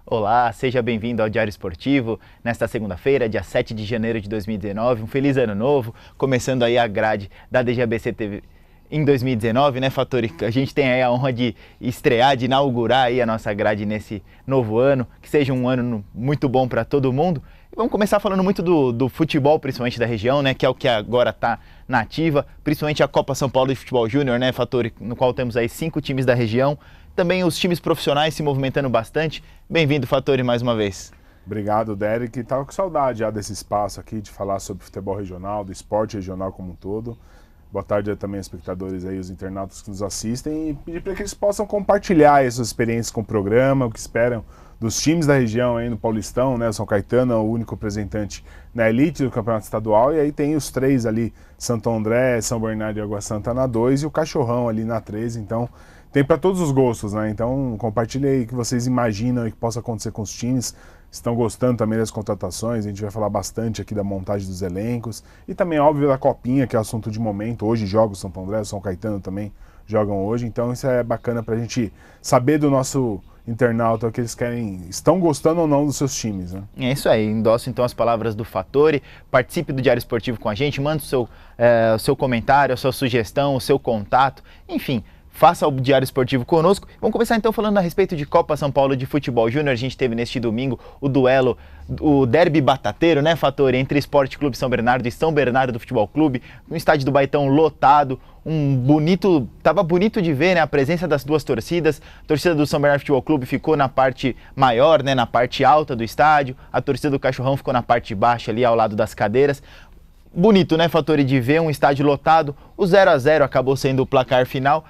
Olá, seja bem-vindo ao Diário Esportivo, nesta segunda-feira, dia 7 de janeiro de 2019, um feliz ano novo, começando aí a grade da DGABC TV em 2019, né, Fattori? A gente tem aí a honra de estrear, de inaugurar aí a nossa grade nesse novo ano, que seja um ano muito bom para todo mundo. E vamos começar falando muito do futebol, principalmente da região, né, que é o que agora está na ativa, principalmente a Copa São Paulo de Futebol Júnior, né, Fattori, no qual temos aí 5 times da região. Também os times profissionais se movimentando bastante. Bem-vindo, Fattori, mais uma vez. Obrigado, Derek. Estava com saudade já desse espaço aqui de falar sobre futebol regional, do esporte regional como um todo. Boa tarde também aos espectadores aí, os internautas que nos assistem, e pedir para que eles possam compartilhar essas experiências com o programa, o que esperam dos times da região aí no Paulistão, né? O São Caetano é o único representante na elite do campeonato estadual, e aí tem os 3 ali, Santo André, São Bernardo e Água Santa na 2 e o Cachorrão ali na 13, então tem para todos os gostos, né? Então compartilhe aí o que vocês imaginam e que possa acontecer com os times. Estão gostando também das contratações, a gente vai falar bastante aqui da montagem dos elencos e também, óbvio, da Copinha, que é o assunto de momento. Hoje joga o Santo André, o São Caetano também jogam hoje, então isso é bacana pra gente saber do nosso internauta o que eles querem, estão gostando ou não dos seus times, né? É isso aí, endosso então as palavras do Fattori, participe do Diário Esportivo com a gente, mande o seu comentário, a sua sugestão, o seu contato, enfim. Faça o Diário Esportivo conosco. Vamos começar então falando a respeito de Copa São Paulo de Futebol Júnior. A gente teve neste domingo o duelo, o derby batateiro, né, Fattori, entre Esporte Clube São Bernardo e São Bernardo do Futebol Clube, no estádio do Baitão lotado, tava bonito de ver, né, a presença das duas torcidas. A torcida do São Bernardo Futebol Clube ficou na parte maior, né, na parte alta do estádio. A torcida do Cachorrão ficou na parte baixa ali ao lado das cadeiras. Bonito, né, Fattori, de ver um estádio lotado. O 0-0 acabou sendo o placar final.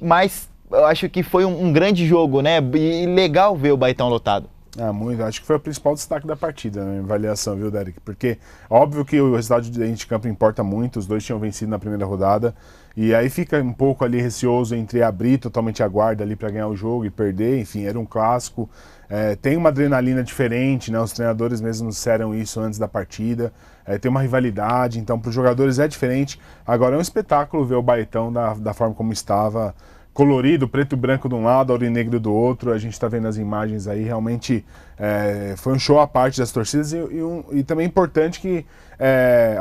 Mas eu acho que foi um grande jogo, né? E legal ver o Baitão lotado. Muito. Acho que foi o principal destaque da partida, na avaliação, viu, Derek? Porque óbvio que o resultado de campo importa muito, os dois tinham vencido na primeira rodada, e aí fica um pouco ali receoso entre abrir totalmente a guarda ali para ganhar o jogo e perder, enfim, era um clássico. Tem uma adrenalina diferente, né? Os treinadores mesmo disseram isso antes da partida, tem uma rivalidade, então para os jogadores é diferente. Agora é um espetáculo ver o Baitão da forma como estava, colorido, preto e branco de um lado, aurinegro do outro. A gente está vendo as imagens aí, realmente foi um show à parte das torcidas e também importante que,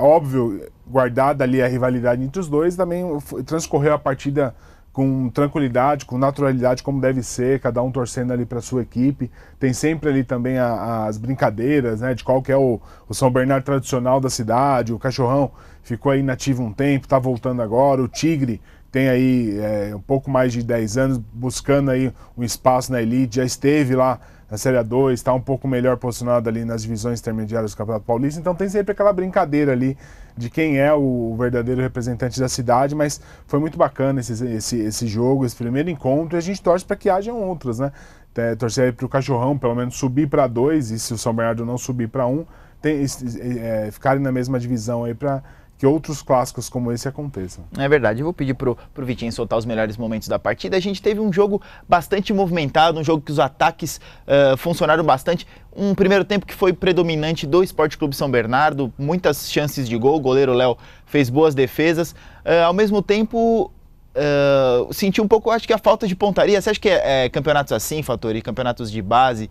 óbvio, guardada ali a rivalidade entre os dois, também transcorreu a partida com tranquilidade, com naturalidade, como deve ser, cada um torcendo ali para sua equipe. Tem sempre ali também as brincadeiras, né, de qual que é o São Bernardo tradicional da cidade. O Cachorrão ficou aí inativo um tempo, está voltando agora. O Tigre tem aí um pouco mais de 10 anos, buscando aí um espaço na elite, já esteve lá na Série A2, está um pouco melhor posicionado ali nas divisões intermediárias do Campeonato Paulista, então tem sempre aquela brincadeira ali de quem é o verdadeiro representante da cidade, mas foi muito bacana esse jogo, esse primeiro encontro, e a gente torce para que hajam outros, né? Torcer aí para o Cachorrão, pelo menos subir para 2, e se o São Bernardo não subir para 1, ficarem na mesma divisão aí para que outros clássicos como esse aconteçam. É verdade, eu vou pedir pro Vitinho soltar os melhores momentos da partida. A gente teve um jogo bastante movimentado, um jogo que os ataques funcionaram bastante. Um primeiro tempo que foi predominante do Esporte Clube São Bernardo, muitas chances de gol, o goleiro Léo fez boas defesas. Ao mesmo tempo, senti um pouco, acho que a falta de pontaria. Você acha que campeonatos assim, Fattori, campeonatos de base,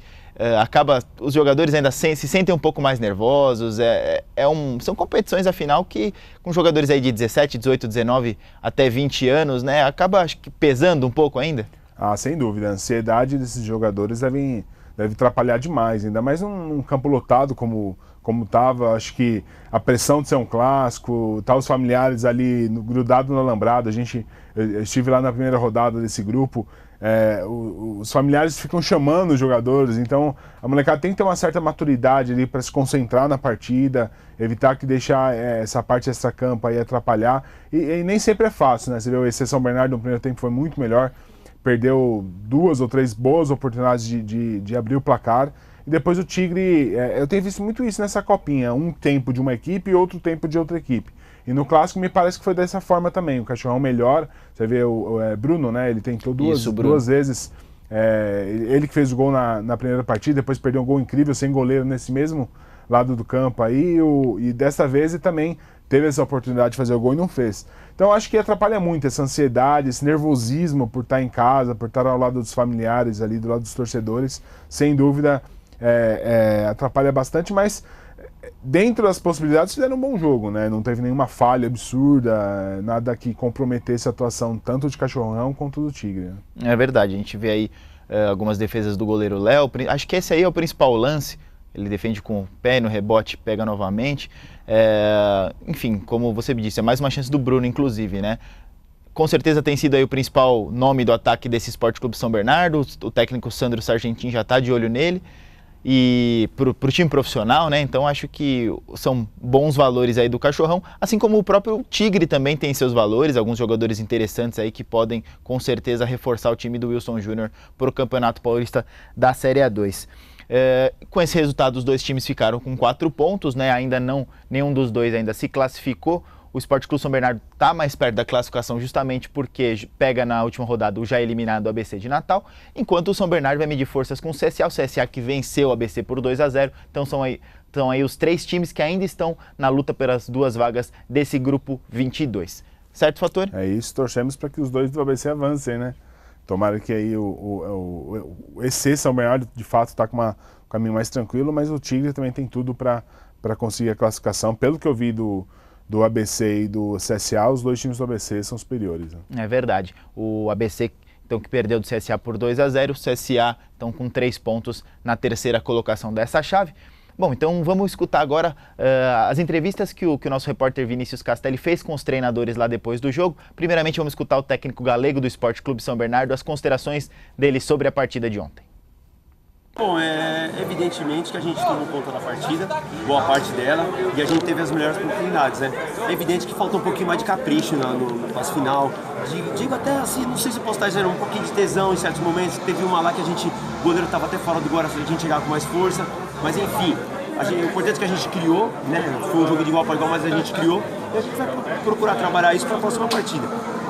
os jogadores ainda se sentem um pouco mais nervosos? São competições, afinal, que com jogadores aí de 17, 18, 19 até 20 anos, né, acaba, acho que, pesando um pouco ainda? Sem dúvida. A ansiedade desses jogadores deve atrapalhar demais, ainda mais num campo lotado como estava. Acho que a pressão de ser um clássico, os familiares ali grudados no alambrado. Eu estive lá na primeira rodada desse grupo, os familiares ficam chamando os jogadores, então a molecada tem que ter uma certa maturidade ali para se concentrar na partida, evitar que deixar essa parte extra-campo aí atrapalhar, e nem sempre é fácil, né? Você vê o EC São Bernardo no primeiro tempo foi muito melhor, perdeu 2 ou 3 boas oportunidades de abrir o placar, e depois o Tigre, eu tenho visto muito isso nessa copinha, um tempo de uma equipe e outro tempo de outra equipe. E no clássico me parece que foi dessa forma também. O Cachorrão melhor, você vê o Bruno, né? Ele tentou duas vezes. Ele que fez o gol na primeira partida, depois perdeu um gol incrível sem goleiro nesse mesmo lado do campo aí. E dessa vez ele também teve essa oportunidade de fazer o gol e não fez. Então acho que atrapalha muito essa ansiedade, esse nervosismo por estar em casa, por estar ao lado dos familiares ali, do lado dos torcedores, sem dúvida atrapalha bastante, mas dentro das possibilidades fizeram um bom jogo, né? Não teve nenhuma falha absurda, nada que comprometesse a atuação tanto de Cachorrão quanto do Tigre. Né? É verdade, a gente vê aí algumas defesas do goleiro Léo, acho que esse aí é o principal lance, ele defende com o pé no rebote, pega novamente, enfim, como você me disse, é mais uma chance do Bruno inclusive, né? Com certeza tem sido aí o principal nome do ataque desse Sport Clube São Bernardo, o técnico Sandro Sargentin já está de olho nele, e pro time profissional, né? Então acho que são bons valores aí do Cachorrão, assim como o próprio Tigre também tem seus valores, alguns jogadores interessantes aí que podem com certeza reforçar o time do Wilson Júnior para o Campeonato Paulista da Série A2. Com esse resultado os dois times ficaram com 4 pontos, né? Ainda não, nenhum dos dois ainda se classificou. O Sport Clube São Bernardo está mais perto da classificação justamente porque pega na última rodada o já eliminado ABC de Natal, enquanto o São Bernardo vai medir forças com o CSA que venceu o ABC por 2-0, então são aí os 3 times que ainda estão na luta pelas 2 vagas desse grupo 22. Certo, Fator? É isso, torcemos para que os dois do ABC avancem, né? Tomara que aí o EC São Bernardo de fato está com um caminho mais tranquilo, mas o Tigre também tem tudo para conseguir a classificação, pelo que eu vi do ABC e do CSA, os dois times do ABC são superiores. Né? É verdade. O ABC, então, que perdeu do CSA por 2-0, o CSA, então, com 3 pontos na terceira colocação dessa chave. Bom, então vamos escutar agora as entrevistas que o nosso repórter Vinícius Castelli fez com os treinadores lá depois do jogo. Primeiramente, vamos escutar o técnico galego do Sport Clube São Bernardo, as considerações dele sobre a partida de ontem. Bom, evidentemente que a gente tomou conta da partida, boa parte dela, e a gente teve as melhores oportunidades, né? É evidente que faltou um pouquinho mais de capricho no passe final, digo até assim, não sei se eu posso estar dizendo, um pouquinho de tesão em certos momentos, teve uma lá que o goleiro estava até fora do gol, a gente chegava com mais força, mas enfim, o importante é que a gente criou, né? Foi um jogo de igual para igual, mas a gente criou, e a gente vai procurar trabalhar isso para a próxima partida.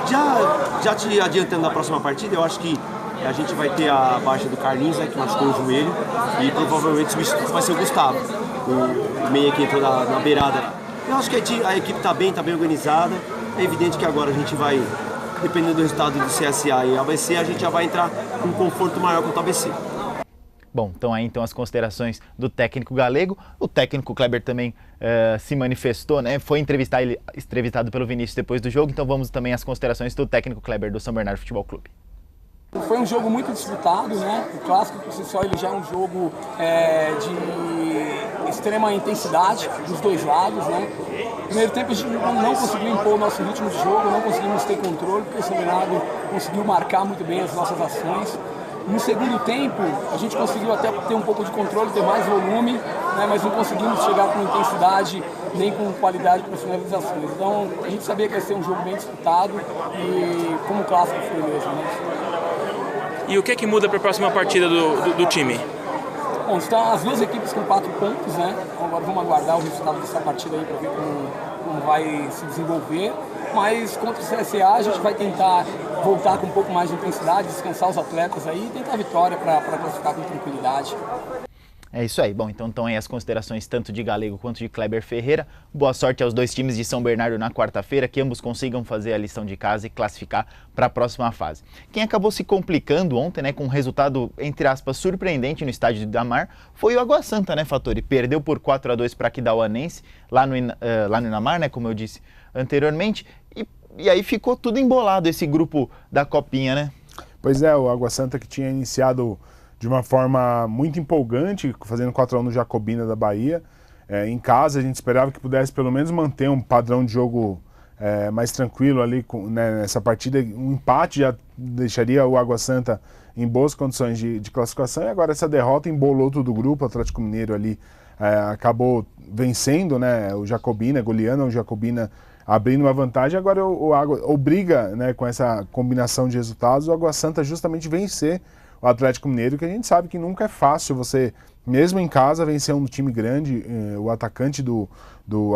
Já te adiantando da próxima partida, eu acho que a gente vai ter a baixa do Carlinhos, né, que machucou o joelho, e provavelmente o substituto vai ser o Gustavo, o meia que entrou na beirada. Eu acho que a equipe está bem organizada. É evidente que agora a gente vai, dependendo do resultado do CSA e ABC, a gente já vai entrar com um conforto maior contra o ABC. Bom, então aí as considerações do técnico galego. O técnico Kleber também se manifestou, né? Foi entrevistado pelo Vinícius depois do jogo, então vamos também às considerações do técnico Kleber do São Bernardo Futebol Clube. Foi um jogo muito disputado, né? O clássico por si só ele já é um jogo de extrema intensidade dos dois lados, né? No primeiro tempo a gente não conseguiu impor o nosso ritmo de jogo, não conseguimos ter controle, porque o São Bernardo conseguiu marcar muito bem as nossas ações. No segundo tempo a gente conseguiu até ter um pouco de controle, ter mais volume, né? Mas não conseguimos chegar com intensidade nem com qualidade para as finalizações. Então a gente sabia que ia ser um jogo bem disputado e como o clássico foi mesmo, né? E o que é que muda para a próxima partida do time? Bom, estão as duas equipes com 4 pontos, né? Agora vamos aguardar o resultado dessa partida aí para ver como vai se desenvolver. Mas contra o CSA a gente vai tentar voltar com um pouco mais de intensidade, descansar os atletas aí e tentar a vitória para classificar com tranquilidade. É isso aí. Bom, então estão aí as considerações tanto de Galego quanto de Kleber Ferreira. Boa sorte aos dois times de São Bernardo na quarta-feira, que ambos consigam fazer a lição de casa e classificar para a próxima fase. Quem acabou se complicando ontem, né, com um resultado, entre aspas, surpreendente no estádio de Idamar, foi o Água Santa, né, Fattori? Perdeu por 4-2 para Aquidauanense, lá no Idamar, né, como eu disse anteriormente, e aí ficou tudo embolado esse grupo da Copinha, né? Pois é, o Água Santa que tinha iniciado de uma forma muito empolgante, fazendo 4-1 no Jacobina da Bahia. Em casa a gente esperava que pudesse pelo menos manter um padrão de jogo mais tranquilo ali nessa partida. Um empate já deixaria o Água Santa em boas condições de classificação, e agora essa derrota embolou todo o grupo. O Atlético Mineiro ali acabou vencendo, né, o Jacobina, goleando o Jacobina, abrindo uma vantagem. Agora o Água obriga, né, com essa combinação de resultados, o Água Santa justamente vencer o Atlético Mineiro, que a gente sabe que nunca é fácil você, mesmo em casa, vencer um time grande. O atacante do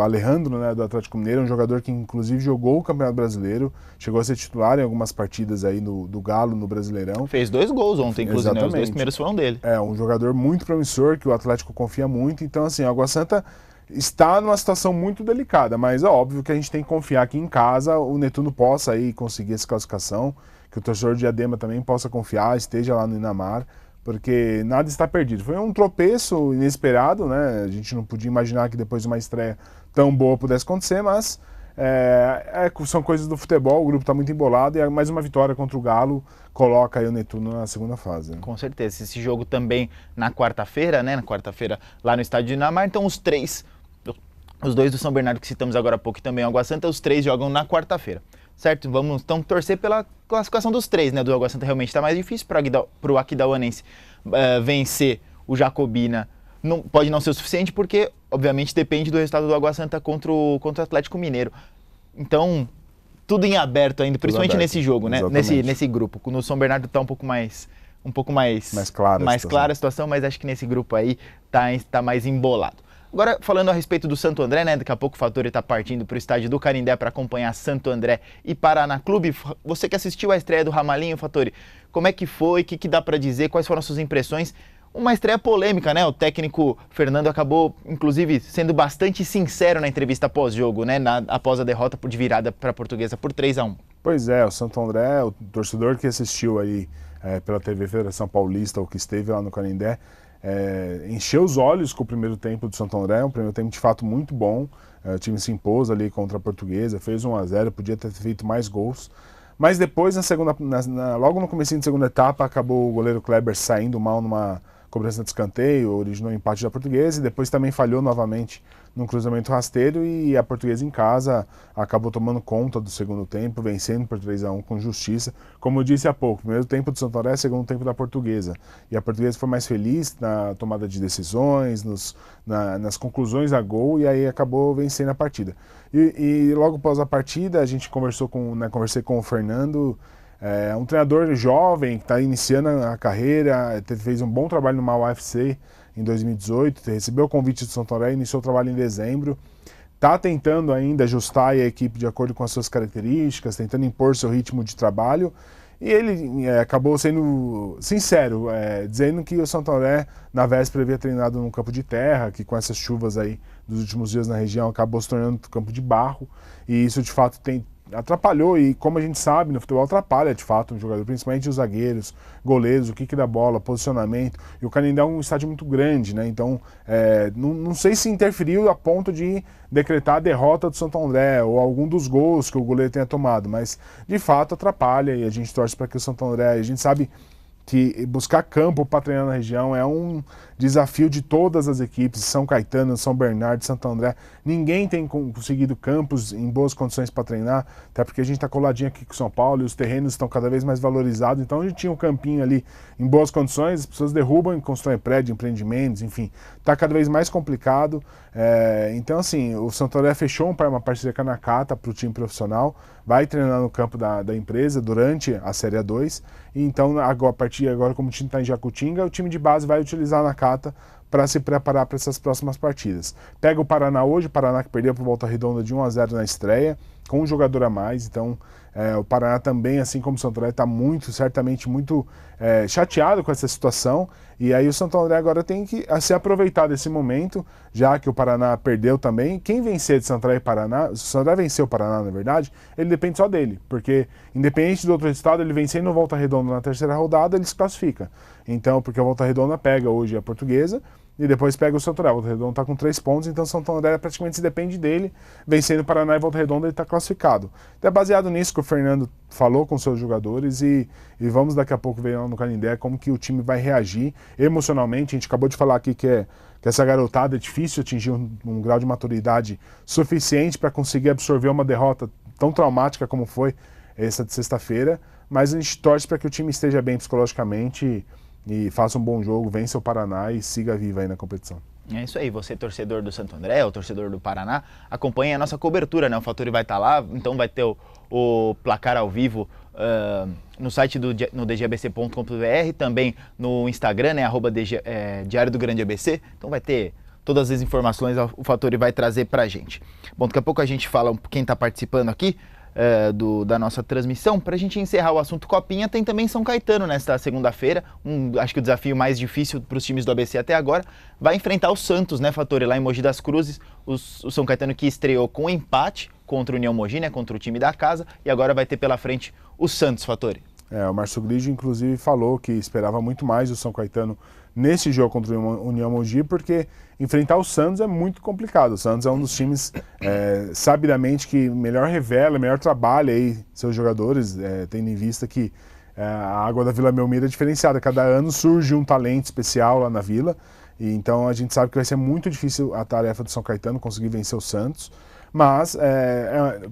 Alejandro, né, do Atlético Mineiro, um jogador que inclusive jogou o Campeonato Brasileiro, chegou a ser titular em algumas partidas aí do Galo, no Brasileirão. Fez 2 gols ontem, inclusive, né? Os 2 primeiros foram dele. É, um jogador muito promissor, que o Atlético confia muito. Então, assim, o Água Santa está numa situação muito delicada, mas é óbvio que a gente tem que confiar que em casa o Netuno possa aí conseguir essa classificação, que o torcedor de Diadema também possa confiar, esteja lá no Inamar, porque nada está perdido. Foi um tropeço inesperado, né? A gente não podia imaginar que depois de uma estreia tão boa pudesse acontecer, mas são coisas do futebol, o grupo está muito embolado e mais uma vitória contra o Galo coloca aí o Netuno na segunda fase. Né? Com certeza. Esse jogo também na quarta-feira, né? Na quarta-feira lá no estádio de Inamar, então os dois do São Bernardo que citamos agora há pouco e também o Água Santa, os três jogam na quarta-feira, certo? Vamos então torcer pela classificação dos três, né? Do Água Santa realmente está mais difícil para o Aquidauanense vencer o Jacobina. Não, pode não ser o suficiente porque, obviamente, depende do resultado do Água Santa contra o Atlético Mineiro. Então, tudo em aberto ainda, principalmente aberto, nesse jogo, né? Nesse grupo. No São Bernardo está um pouco mais clara a situação, mas acho que nesse grupo aí tá mais embolado. Agora, falando a respeito do Santo André, né? Daqui a pouco o Fattori está partindo para o estádio do Canindé para acompanhar Santo André e Paraná Clube. Você que assistiu a estreia do Ramalinho, Fattori, como é que foi? O que dá para dizer? Quais foram as suas impressões? Uma estreia polêmica, né? O técnico Fernando acabou, inclusive, sendo bastante sincero na entrevista pós-jogo, né? Após a derrota de virada para a Portuguesa por 3-1. Pois é, o Santo André, o torcedor que assistiu aí pela TV Federação Paulista ou que esteve lá no Canindé, encheu os olhos com o primeiro tempo do Santo André, um primeiro tempo de fato muito bom. O time se impôs ali contra a Portuguesa, fez 1-0, podia ter feito mais gols. Mas depois, logo no comecinho da segunda etapa, acabou o goleiro Kleber saindo mal numa cobrança de escanteio, originou o empate da Portuguesa e depois também falhou novamente num cruzamento rasteiro e a Portuguesa em casa acabou tomando conta do segundo tempo, vencendo por 3-1 com justiça. Como eu disse há pouco, primeiro tempo do Santo André, segundo tempo da Portuguesa. E a Portuguesa foi mais feliz na tomada de decisões, nas conclusões a gol e aí acabou vencendo a partida. E logo após a partida a gente conversei com o Fernando. É um treinador jovem que está iniciando a carreira, fez um bom trabalho no Mauá FC em 2018, recebeu o convite do Santo André, iniciou o trabalho em dezembro, está tentando ainda ajustar a equipe de acordo com as suas características, tentando impor seu ritmo de trabalho, e ele acabou sendo sincero, dizendo que o Santo André na véspera havia treinado num campo de terra, que com essas chuvas aí dos últimos dias na região acabou se tornando um campo de barro, e isso de fato atrapalhou, e como a gente sabe, no futebol atrapalha de fato um jogador, principalmente os zagueiros, goleiros, o kick da bola, posicionamento, e o Canindé é um estádio muito grande, né? Então não sei se interferiu a ponto de decretar a derrota do Santo André ou algum dos gols que o goleiro tenha tomado, mas de fato atrapalha e a gente torce para que o Santo André, a gente sabe que buscar campo para treinar na região é um desafio de todas as equipes, São Caetano, São Bernardo, Santo André. Ninguém tem conseguido campos em boas condições para treinar, até porque a gente está coladinho aqui com São Paulo e os terrenos estão cada vez mais valorizados. Então a gente tinha um campinho ali em boas condições, as pessoas derrubam e constroem prédio, empreendimentos, enfim. Está cada vez mais complicado. Então assim, o Santo André fechou uma parceria com a Nakata para o time profissional, vai treinar no campo da empresa durante a Série A2. E então, a partir de agora, como o time está em Jacutinga, o time de base vai utilizar a Nakata para se preparar para essas próximas partidas. Pega o Paraná hoje, o Paraná que perdeu por Volta Redonda de 1-0 na estreia, com um jogador a mais, então o Paraná também, assim como o Santo André, está certamente muito chateado com essa situação, e aí o Santo André agora tem que se aproveitar desse momento, já que o Paraná perdeu também. Quem vencer de Santo André e Paraná, se o Santo André vencer o Paraná, na verdade, ele depende só dele, porque independente do outro resultado, ele vencendo o Volta Redonda na terceira rodada, ele se classifica. Então, porque a Volta Redonda pega hoje a Portuguesa, e depois pega o Santo André. O Volta Redonda está com 3 pontos, então o Santo André praticamente se depende dele. Vencendo o Paraná e Volta Redonda, ele está classificado. Então é baseado nisso que o Fernando falou com seus jogadores e vamos daqui a pouco ver lá no Canindé como que o time vai reagir emocionalmente. A gente acabou de falar aqui que essa garotada é difícil atingir um grau de maturidade suficiente para conseguir absorver uma derrota tão traumática como foi essa de sexta-feira, mas a gente torce para que o time esteja bem psicologicamente e faça um bom jogo, vença o Paraná e siga vivo aí na competição. É isso aí, você torcedor do Santo André, ou torcedor do Paraná, acompanhe a nossa cobertura, né? O Fattori vai estar lá, então vai ter o placar ao vivo no site no dgbc.com.br, também no Instagram, né? Diário do Grande ABC, então vai ter todas as informações, o Fattori vai trazer pra gente. Bom, daqui a pouco a gente fala quem está participando aqui. da nossa transmissão. Para a gente encerrar o assunto Copinha, tem também São Caetano nesta segunda-feira, acho que o desafio mais difícil para os times do ABC até agora, vai enfrentar o Santos, né, Fattori, lá em Mogi das Cruzes, o São Caetano que estreou com empate contra o União Mogi, né, contra o time da casa, e agora vai ter pela frente o Santos, Fattori. O Márcio Grigio, inclusive, falou que esperava muito mais o São Caetano nesse jogo contra o União Mogi, porque enfrentar o Santos é muito complicado. O Santos é um dos times, sabidamente, que melhor revela, melhor trabalha aí seus jogadores, tendo em vista que a água da Vila Belmiro é diferenciada. Cada ano surge um talento especial lá na Vila, e então a gente sabe que vai ser muito difícil a tarefa do São Caetano conseguir vencer o Santos. Mas,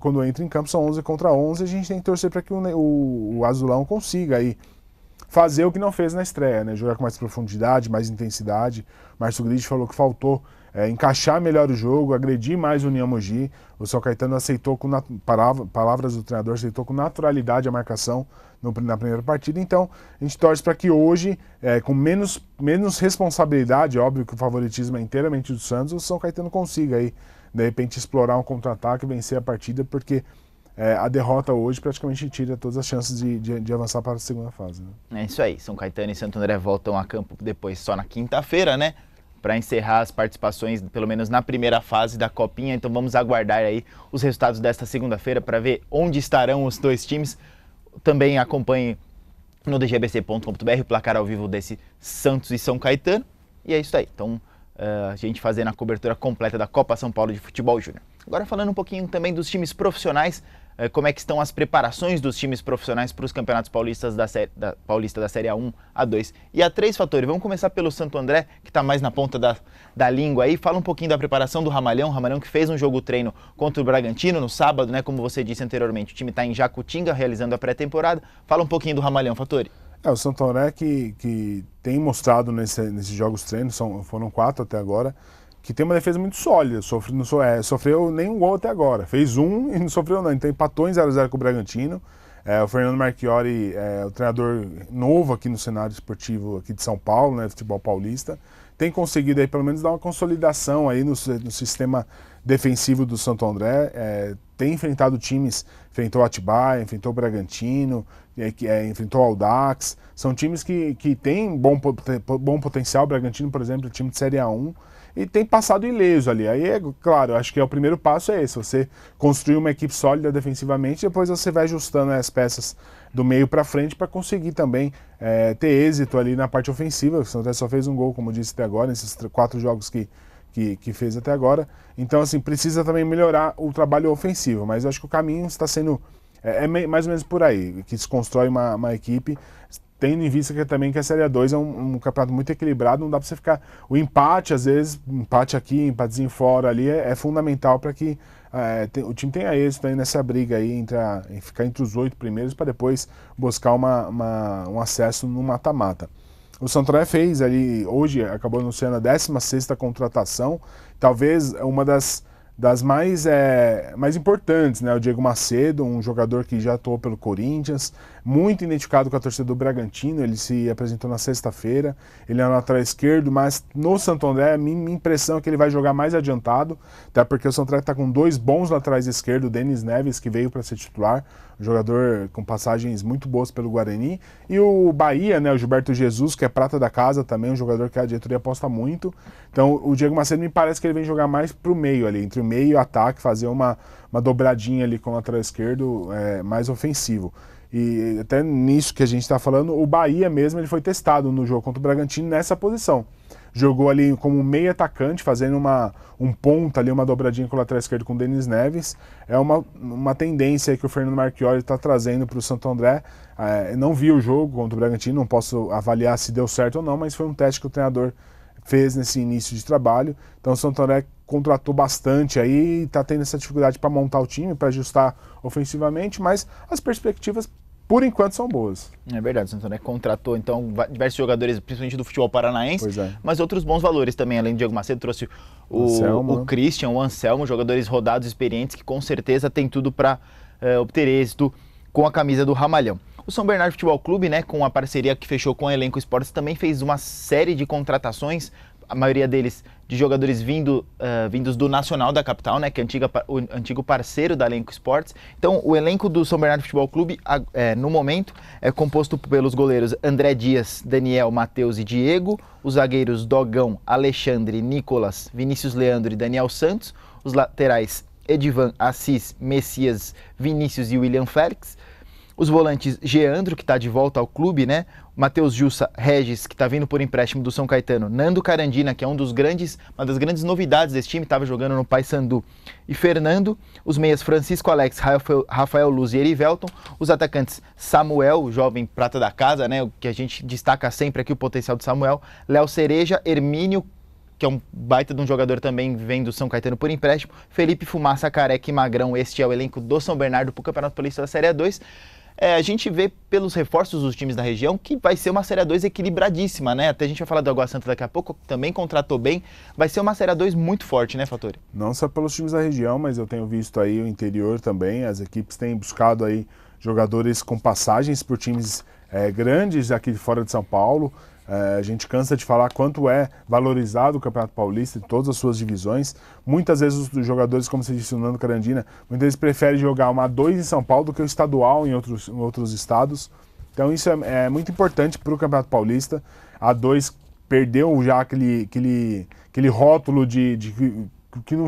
quando entra em campo, são 11 contra 11, a gente tem que torcer para que o Azulão consiga aí fazer o que não fez na estreia, né? Jogar com mais profundidade, mais intensidade. Márcio Grigio falou que faltou encaixar melhor o jogo, agredir mais o União Mogi. O São Caetano aceitou, palavras do treinador, aceitou com naturalidade a marcação na primeira partida. Então, a gente torce para que hoje, com menos responsabilidade, óbvio que o favoritismo é inteiramente do Santos, o São Caetano consiga aí, de repente, explorar um contra-ataque e vencer a partida, porque a derrota hoje praticamente tira todas as chances de avançar para a segunda fase. Né? É isso aí, São Caetano e Santo André voltam a campo depois só na quinta-feira, né? Para encerrar as participações, pelo menos na primeira fase da Copinha. Então vamos aguardar aí os resultados desta segunda-feira para ver onde estarão os dois times. Também acompanhe no dgbc.com.br o placar ao vivo desse Santos e São Caetano. E é isso aí. Então, a gente fazendo a cobertura completa da Copa São Paulo de Futebol Júnior. Agora falando um pouquinho também dos times profissionais, como é que estão as preparações dos times profissionais para os campeonatos paulistas Paulista da Série A1, A2 e A3, Fattori. Vamos começar pelo Santo André, que está mais na ponta da língua aí. Fala um pouquinho da preparação do Ramalhão que fez um jogo-treino contra o Bragantino no sábado, né? Como você disse anteriormente, o time está em Jacutinga realizando a pré-temporada. Fala um pouquinho do Ramalhão, Fattori. O Santo André que tem mostrado nesses jogos treinos, foram 4 até agora, que tem uma defesa muito sólida, sofreu nenhum gol até agora, fez um e não sofreu não, então empatou em 0-0 com o Bragantino. O Fernando Marchiori o treinador novo aqui no cenário esportivo aqui de São Paulo, né, futebol paulista, tem conseguido aí pelo menos dar uma consolidação aí no sistema defensivo do Santo André, tem enfrentado times, enfrentou o Atibaia, enfrentou o Bragantino, enfrentou o Audax, são times que têm bom potencial. O Bragantino, por exemplo, é time de Série A1, e tem passado ileso ali. Aí, claro, acho que o primeiro passo é esse, você construir uma equipe sólida defensivamente, depois você vai ajustando as peças do meio para frente para conseguir também ter êxito ali na parte ofensiva. O Santos só fez um gol, como disse até agora, nesses 4 jogos que fez até agora. Então, assim, precisa também melhorar o trabalho ofensivo, mas eu acho que o caminho está sendo mais ou menos por aí, que se constrói uma equipe, tendo em vista que a Série A2 é um campeonato muito equilibrado, não dá para você ficar... O empate, às vezes, empate aqui, empatezinho fora ali, é fundamental para que o time tenha êxito aí nessa briga aí, em ficar entre os 8 primeiros, para depois buscar um acesso no mata-mata. O Santo André fez ali, hoje acabou anunciando a 16ª contratação, talvez uma das mais importantes, né? O Diego Macedo, um jogador que já atuou pelo Corinthians, muito identificado com a torcida do Bragantino. Ele se apresentou na sexta-feira, ele é no lateral esquerdo, mas no Santo André a minha impressão é que ele vai jogar mais adiantado, até porque o Santo André está com 2 bons laterais esquerdos, o Denis Neves, que veio para ser titular, um jogador com passagens muito boas pelo Guarani, e o Bahia, né, o Gilberto Jesus, que é prata da casa também, um jogador que a diretoria aposta muito. Então o Diego Macedo me parece que ele vem jogar mais pro meio ali, entre o meio e o ataque, fazer uma dobradinha ali com o lateral esquerdo mais ofensivo. E até nisso que a gente está falando, o Bahia mesmo, ele foi testado no jogo contra o Bragantino nessa posição. Jogou ali como meio atacante, fazendo um ponta ali, uma dobradinha com o lateral esquerdo com o Denis Neves. É uma tendência aí que o Fernando Marchiori está trazendo para o Santo André. Não vi o jogo contra o Bragantino, não posso avaliar se deu certo ou não, mas foi um teste que o treinador fez nesse início de trabalho. Então o Santo André contratou bastante aí, está tendo essa dificuldade para montar o time, para ajustar ofensivamente, mas as perspectivas por enquanto são boas. É verdade, o Santo André contratou então diversos jogadores, principalmente do futebol paranaense, mas outros bons valores também, além do Diego Macedo, trouxe o Christian, o Anselmo, jogadores rodados, experientes, que com certeza tem tudo para obter êxito com a camisa do Ramalhão. O São Bernardo Futebol Clube, né, com a parceria que fechou com a Elenco Esportes, também fez uma série de contratações a maioria deles de jogadores vindos do Nacional da capital, né, que é o antigo parceiro da Elenco Esportes. Então, o elenco do São Bernardo Futebol Clube, no momento, é composto pelos goleiros André Dias, Daniel, Matheus e Diego, os zagueiros Dogão, Alexandre, Nicolas, Vinícius Leandro e Daniel Santos, os laterais Edivan, Assis, Messias, Vinícius e William Félix, os volantes Geandro, que está de volta ao clube, né? Matheus Jussa, Regis, que está vindo por empréstimo do São Caetano, Nando Carandina, que é uma das grandes novidades desse time, estava jogando no Paysandu, e Fernando, os meias Francisco Alex, Rafael Luz e Erivelton, os atacantes Samuel, o jovem prata da casa, né? O que a gente destaca sempre aqui, o potencial de Samuel, Léo Cereja, Hermínio, que é um baita de um jogador também, vem do São Caetano por empréstimo, Felipe Fumaça, Careca e Magrão. Este é o elenco do São Bernardo para o Campeonato Paulista da Série A2. A gente vê pelos reforços dos times da região que vai ser uma Série A2 equilibradíssima, né? Até a gente vai falar do Água Santa daqui a pouco, também contratou bem. Vai ser uma Série A2 muito forte, né, Fattori? Não só pelos times da região, mas eu tenho visto aí o interior também. As equipes têm buscado aí jogadores com passagens por times grandes aqui de fora de São Paulo. A gente cansa de falar quanto é valorizado o Campeonato Paulista em todas as suas divisões. Muitas vezes os jogadores, como você disse, o Nando Carandina, muitas vezes preferem jogar uma A2 em São Paulo do que o estadual em outros estados. Então isso é muito importante para o Campeonato Paulista. A A2 perdeu já aquele rótulo de que não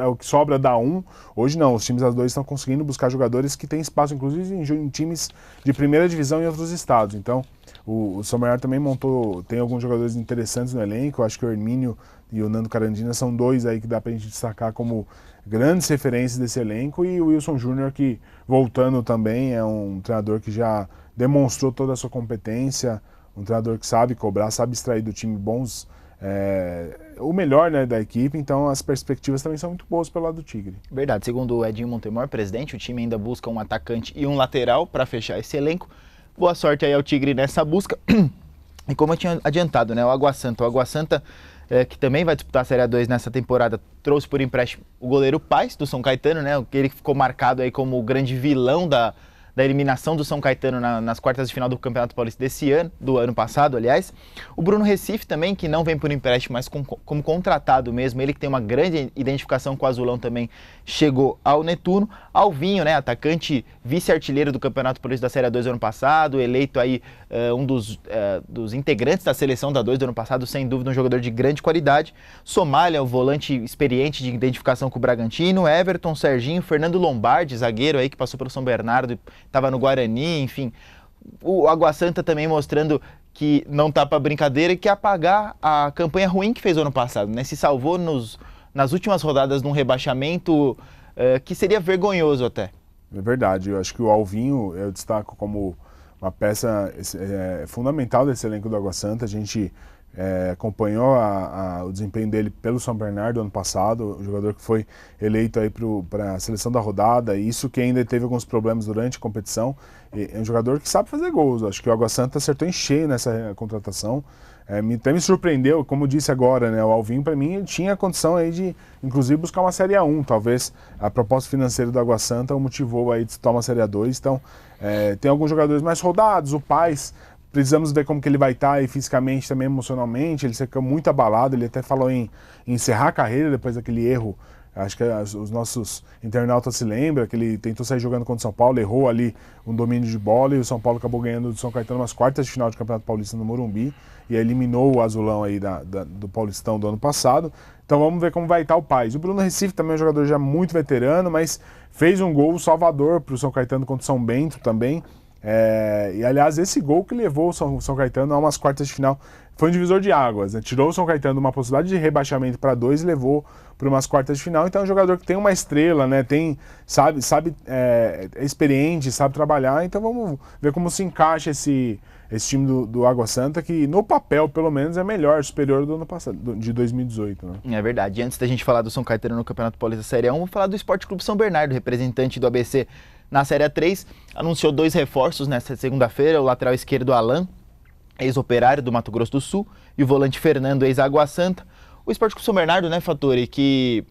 é o que sobra da A1. Hoje não, os times A2 estão conseguindo buscar jogadores que têm espaço, inclusive em times de primeira divisão em outros estados. Então, o São Bernardo também tem alguns jogadores interessantes no elenco. Eu acho que o Hermínio e o Nando Carandina são dois aí que dá pra gente destacar como grandes referências desse elenco. E o Wilson Júnior, que voltando também, é um treinador que já demonstrou toda a sua competência, um treinador que sabe cobrar, sabe extrair do time o melhor, né, da equipe. Então as perspectivas também são muito boas pelo lado do Tigre. Verdade, segundo o Edinho Montemor, presidente, o time ainda busca um atacante e um lateral para fechar esse elenco. Boa sorte aí ao Tigre nessa busca. E como eu tinha adiantado, né, o Água Santa, que também vai disputar a Série A2 nessa temporada, trouxe por empréstimo o goleiro Paz, do São Caetano, né, ele ficou marcado aí como o grande vilão da eliminação do São Caetano nas quartas de final do Campeonato Paulista do ano passado, aliás. O Bruno Recife também, que não vem por empréstimo, mas como contratado mesmo, ele que tem uma grande identificação com o Azulão também, chegou ao Netuno. Alvinho, né, atacante vice-artilheiro do Campeonato Paulista da Série A2 do ano passado, eleito aí um dos integrantes da seleção da 2 do ano passado, sem dúvida um jogador de grande qualidade. Somália, o volante experiente de identificação com o Bragantino. Everton, Serginho, Fernando Lombardi, zagueiro aí que passou pelo São Bernardo, estava no Guarani, enfim. O Água Santa também mostrando que não tá para brincadeira e que apagar a campanha ruim que fez o ano passado, né? Se salvou nas últimas rodadas num rebaixamento que seria vergonhoso até. É verdade, eu acho que o Alvinho eu destaco como uma peça fundamental desse elenco do Água Santa. A gente acompanhou o desempenho dele pelo São Bernardo ano passado, o jogador que foi eleito aí para a seleção da rodada, e isso que ainda teve alguns problemas durante a competição. É um jogador que sabe fazer gols. Acho que o Água Santa acertou em cheio nessa contratação. Até me surpreendeu, como disse agora, né, o Alvinho, para mim, tinha a condição aí de, inclusive, buscar uma Série A1. Talvez a proposta financeira do Água Santa o motivou aí de se tomar uma Série A2. Então, tem alguns jogadores mais rodados, o Paz. Precisamos ver como que ele vai estar aí fisicamente, também emocionalmente. Ele ficou muito abalado, ele até falou em encerrar a carreira depois daquele erro. Acho que os nossos internautas se lembram que ele tentou sair jogando contra o São Paulo, errou ali um domínio de bola e o São Paulo acabou ganhando do São Caetano nas quartas de final de Campeonato Paulista no Morumbi e eliminou o Azulão aí do Paulistão do ano passado. Então vamos ver como vai estar o Paz. O Bruno Recife também é um jogador já muito veterano, mas fez um gol salvador para o São Caetano contra o São Bento também. E aliás, esse gol que levou o São Caetano a umas quartas de final foi um divisor de águas, né? Tirou o São Caetano de uma possibilidade de rebaixamento para 2 e levou para umas quartas de final. Então é um jogador que tem uma estrela, né? Sabe é experiente, sabe trabalhar. Então vamos ver como se encaixa esse time do Água Santa, que no papel pelo menos é melhor, superior do ano passado, de 2018, né? É verdade. Antes da gente falar do São Caetano no Campeonato Paulista Série A1, vamos falar do Esporte Clube São Bernardo, representante do ABC na Série A3, anunciou 2 reforços nesta segunda-feira, o lateral esquerdo Alan, ex-Operário do Mato Grosso do Sul, e o volante Fernando, ex-Água Santa. O Esporte Clube São Bernardo, né, Fattori, que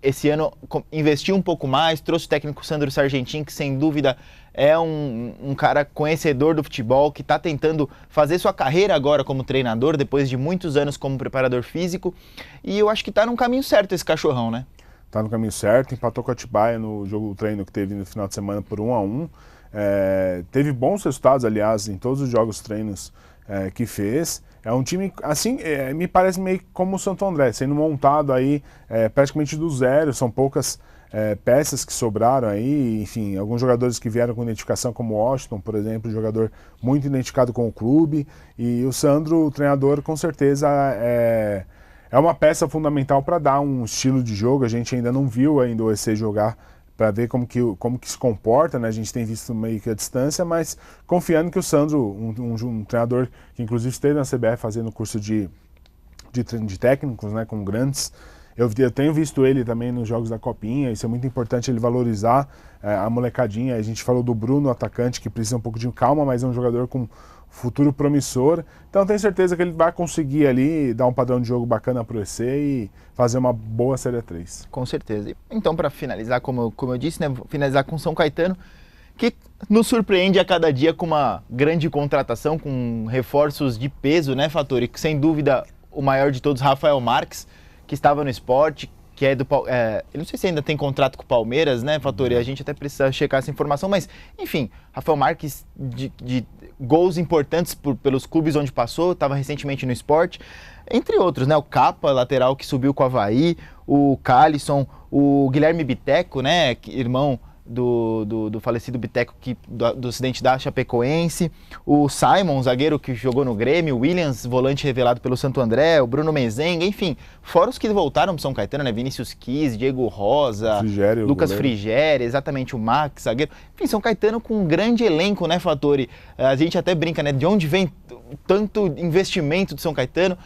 esse ano investiu um pouco mais, trouxe o técnico Sandro Sargentin, que sem dúvida é um cara conhecedor do futebol, que está tentando fazer sua carreira agora como treinador, depois de muitos anos como preparador físico, e eu acho que está num caminho certo esse cachorrão, né? Tá no caminho certo, empatou com a Atibaia no jogo treino que teve no final de semana por 1-1. Teve bons resultados, aliás, em todos os jogos treinos que fez. É um time, assim, me parece meio como o Santo André, sendo montado aí praticamente do zero, são poucas peças que sobraram aí, enfim, alguns jogadores que vieram com identificação, como o Washington, por exemplo, jogador muito identificado com o clube, e o Sandro, o treinador, com certeza é uma peça fundamental para dar um estilo de jogo. A gente ainda não viu ainda o EC jogar para ver como que se comporta, né? A gente tem visto meio que a distância, mas confiando que o Sandro, um treinador que inclusive esteve na CBF fazendo curso de técnicos, né, com grandes, eu tenho visto ele também nos jogos da Copinha. Isso é muito importante, ele valorizar a molecadinha. A gente falou do Bruno, atacante, que precisa um pouco de calma, mas é um jogador com futuro promissor. Então tenho certeza que ele vai conseguir ali dar um padrão de jogo bacana para o EC e fazer uma boa Série 3. Com certeza. Então, para finalizar, como eu disse, né, vou finalizar com São Caetano, que nos surpreende a cada dia com uma grande contratação, com reforços de peso, né, Fattori? Que sem dúvida o maior de todos, Rafael Marques, que estava no Sport, que é do... eu não sei se ainda tem contrato com o Palmeiras, né, Fattori? A gente até precisa checar essa informação, mas, enfim, Rafael Marques de gols importantes pelos clubes onde passou, estava recentemente no Sport, entre outros, né? O Capa, lateral que subiu com o Avaí, o Calisson, o Guilherme Biteco, né, irmão do falecido Biteco, do acidente da Chapecoense, o Simon, zagueiro que jogou no Grêmio, o Williams, volante revelado pelo Santo André, o Bruno Mezenga, enfim, fora os que voltaram para São Caetano, né, Vinícius Quis, Diego Rosa, Frigério, Lucas Frigério, exatamente, o Max, zagueiro, enfim, São Caetano com um grande elenco, né, Fattori? A gente até brinca, né, de onde vem tanto investimento do São Caetano,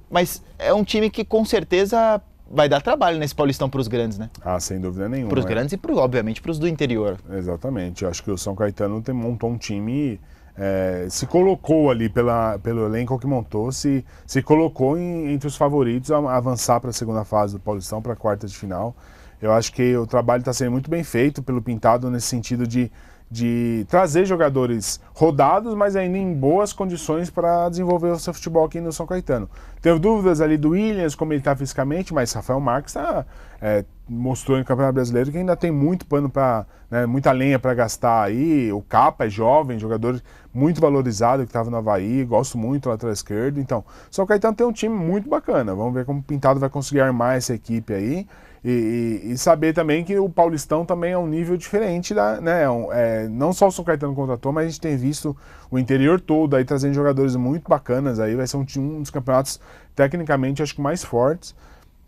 mas é um time que com certeza vai dar trabalho nesse Paulistão para os grandes, né? Ah, sem dúvida nenhuma. Para os grandes e, obviamente, para os do interior. Exatamente. Eu acho que o São Caetano montou um time, se colocou ali pelo elenco que montou, se colocou entre os favoritos a avançar para a segunda fase do Paulistão, para a quarta de final. Eu acho que o trabalho está sendo muito bem feito pelo Pintado nesse sentido de trazer jogadores rodados, mas ainda em boas condições para desenvolver o seu futebol aqui no São Caetano. Tenho dúvidas ali do Williams, como ele está fisicamente, mas Rafael Marques mostrou no Campeonato Brasileiro que ainda tem muito pano para, né, muita lenha para gastar aí. O Capa é jovem, jogador muito valorizado, que estava no Avaí, gosto muito do lateral esquerdo. Então, São Caetano tem um time muito bacana. Vamos ver como o Pintado vai conseguir armar essa equipe aí. E saber também que o Paulistão também é um nível diferente, né? Não só o São Caetano contratou, mas a gente tem visto o interior todo aí trazendo jogadores muito bacanas. Aí vai ser um dos campeonatos tecnicamente acho que mais fortes.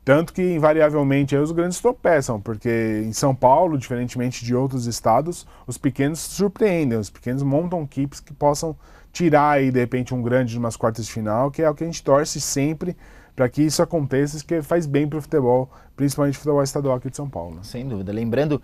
Tanto que invariavelmente aí os grandes tropeçam, porque em São Paulo, diferentemente de outros estados, os pequenos surpreendem, os pequenos montam equipes que possam tirar aí de repente um grande de umas quartas de final, que é o que a gente torce sempre para que isso aconteça, que faz bem para o futebol, principalmente o futebol estadual aqui de São Paulo. Sem dúvida. Lembrando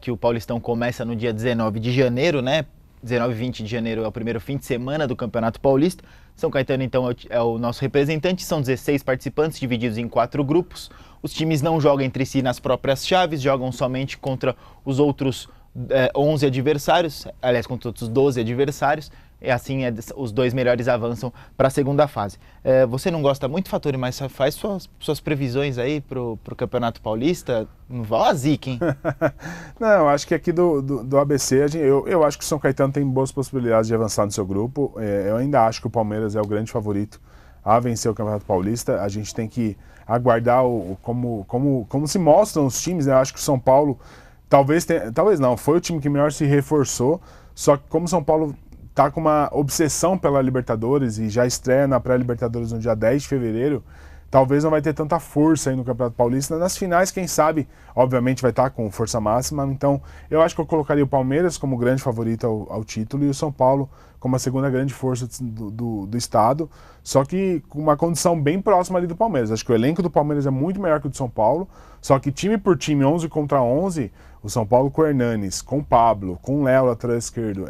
que o Paulistão começa no dia 19 de janeiro, né? 19 e 20 de janeiro é o primeiro fim de semana do Campeonato Paulista. São Caetano, então, é o nosso representante. São 16 participantes, divididos em 4 grupos. Os times não jogam entre si nas próprias chaves, jogam somente contra os outros 11 adversários, aliás, contra outros 12 adversários. E assim, os 2 melhores avançam para a segunda fase. Você não gosta muito, Fattori, mas faz suas previsões aí para o Campeonato Paulista? Não vá a zica, hein? Não, acho que aqui do ABC, eu acho que o São Caetano tem boas possibilidades de avançar no seu grupo. Eu ainda acho que o Palmeiras é o grande favorito a vencer o Campeonato Paulista. A gente tem que aguardar como se mostram os times, né? Eu acho que o São Paulo, talvez não, foi o time que melhor se reforçou, só que como o São Paulo tá com uma obsessão pela Libertadores e já estreia na pré-Libertadores no dia 10 de fevereiro, talvez não vai ter tanta força aí no Campeonato Paulista. Nas finais, quem sabe, obviamente vai estar com força máxima. Então, eu acho que eu colocaria o Palmeiras como grande favorito ao título e o São Paulo como a segunda grande força do estado, só que com uma condição bem próxima ali do Palmeiras. Acho que o elenco do Palmeiras é muito melhor que o do São Paulo, só que time por time, 11 contra 11, o São Paulo com o Hernanes, com o Pablo, com o Léo lateral esquerdo,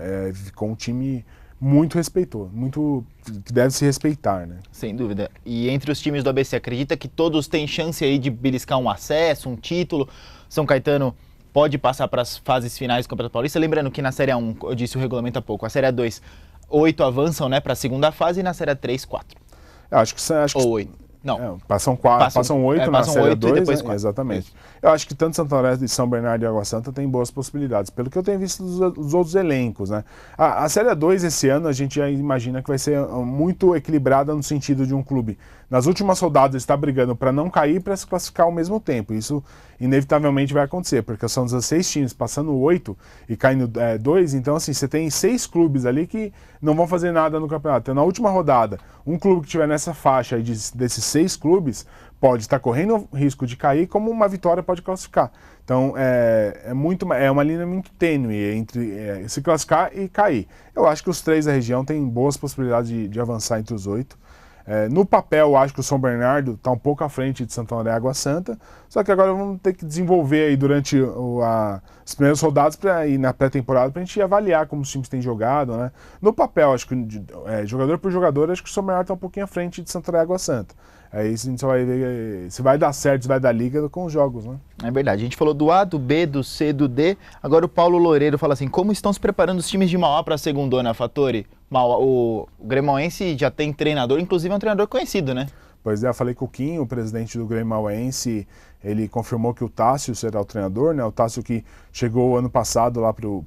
com um time muito respeitou, muito que deve se respeitar, né? Sem dúvida. E entre os times do ABC, acredita que todos têm chance aí de beliscar um acesso, um título? São Caetano pode passar para as fases finais do Campeonato Paulista? Lembrando que na Série A1, eu disse o regulamento há pouco, a Série A2, 8 avançam, né, para a segunda fase e na Série A3, 4. Eu acho que Ou 8. Não. Passam 8 na Série 2, e depois 4. Exatamente. Isso. Eu acho que tanto Santo André, São Bernardo e Água Santa tem boas possibilidades, pelo que eu tenho visto dos outros elencos, né? A Série 2 esse ano a gente já imagina que vai ser muito equilibrada no sentido de um clube nas últimas rodadas está brigando para não cair e para se classificar ao mesmo tempo. Isso inevitavelmente vai acontecer, porque são 16 times passando 8 e caindo 2, então assim, você tem 6 clubes ali que não vão fazer nada no campeonato. Então na última rodada, um clube que estiver nessa faixa aí desses 6 clubes pode estar correndo o risco de cair, como uma vitória pode classificar. Então é uma linha muito tênue entre se classificar e cair. Eu acho que os 3 da região têm boas possibilidades de avançar entre os 8. No papel, eu acho que o São Bernardo está um pouco à frente de Santo André e Água Santa, só que agora vamos ter que desenvolver aí durante as primeiras rodadas e na pré-temporada para a gente avaliar como os times têm jogado, né? No papel, acho que jogador por jogador, acho que o São Bernardo está um pouquinho à frente de Santo André e Água Santa. Aí a gente só vai ver se vai dar certo, se vai dar liga com os jogos, né? É verdade. A gente falou do A, do B, do C, do D. Agora o Paulo Loureiro fala assim, como estão se preparando os times de Mauá para a segundona, Fattori? O Grêmioense já tem treinador, inclusive é um treinador conhecido, né? Pois é, eu falei com o Kim, o presidente do Grêmio Mauense, ele confirmou que o Tássio será o treinador, né? O Tássio que chegou ano passado lá pro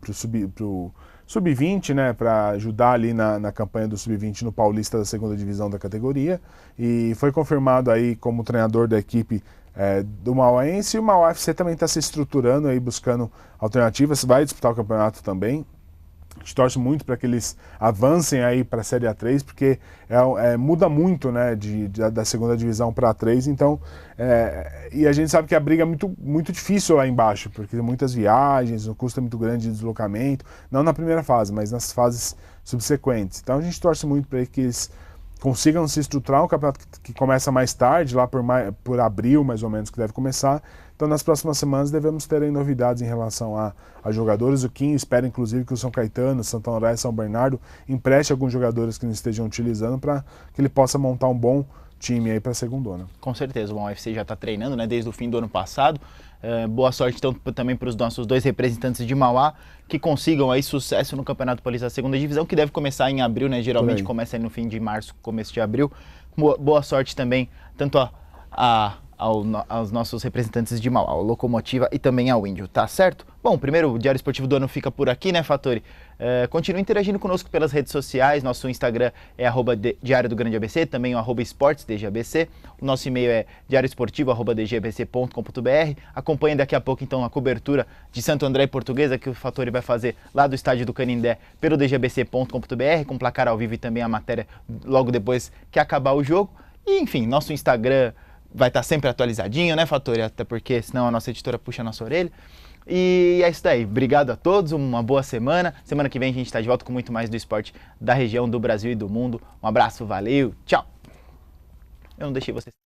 Sub-20, né, para ajudar ali na campanha do Sub-20 no Paulista da segunda divisão da categoria, e foi confirmado aí como treinador da equipe do Mauense, e o Mauá FC também está se estruturando aí, buscando alternativas, vai disputar o campeonato também. A gente torce muito para que eles avancem aí para a Série A3, porque muda muito, né, da segunda divisão para a A3, então, e a gente sabe que a briga é muito, muito difícil lá embaixo, porque tem muitas viagens, o custo é muito grande de deslocamento, não na primeira fase, mas nas fases subsequentes. Então a gente torce muito para que eles consigam se estruturar, um campeonato que começa mais tarde, lá por abril mais ou menos, que deve começar. Então nas próximas semanas devemos ter aí novidades em relação a jogadores. O Kim espera inclusive que o São Caetano, Santo André e São Bernardo empreste alguns jogadores que não estejam utilizando para que ele possa montar um bom time aí para a segundona. Com certeza, o UFC já está treinando, né, desde o fim do ano passado. Boa sorte então também para os nossos 2 representantes de Mauá, que consigam aí sucesso no Campeonato Paulista da segunda divisão, que deve começar em abril, né? Geralmente começa aí no fim de março, começo de abril. Boa sorte também tanto aos nossos representantes de Mauá, ao Locomotiva e também ao Índio, tá certo? Bom, primeiro o Diário Esportivo do ano fica por aqui, né, Fattori? Continue interagindo conosco pelas redes sociais, nosso Instagram é @Diário do Grande ABC, também o @esportesdgbc, o nosso e-mail é diarioesportivo@dgbc.com.br. Acompanhe daqui a pouco então a cobertura de Santo André e Portuguesa, que o Fattori vai fazer lá do estádio do Canindé pelo dgbc.com.br, com placar ao vivo e também a matéria logo depois que acabar o jogo. E enfim, nosso Instagram vai estar sempre atualizadinho, né, Fattori? Até porque senão a nossa editora puxa a nossa orelha. E é isso daí. Obrigado a todos, uma boa semana. Semana que vem a gente está de volta com muito mais do esporte da região, do Brasil e do mundo. Um abraço, valeu, tchau. Eu não deixei vocês...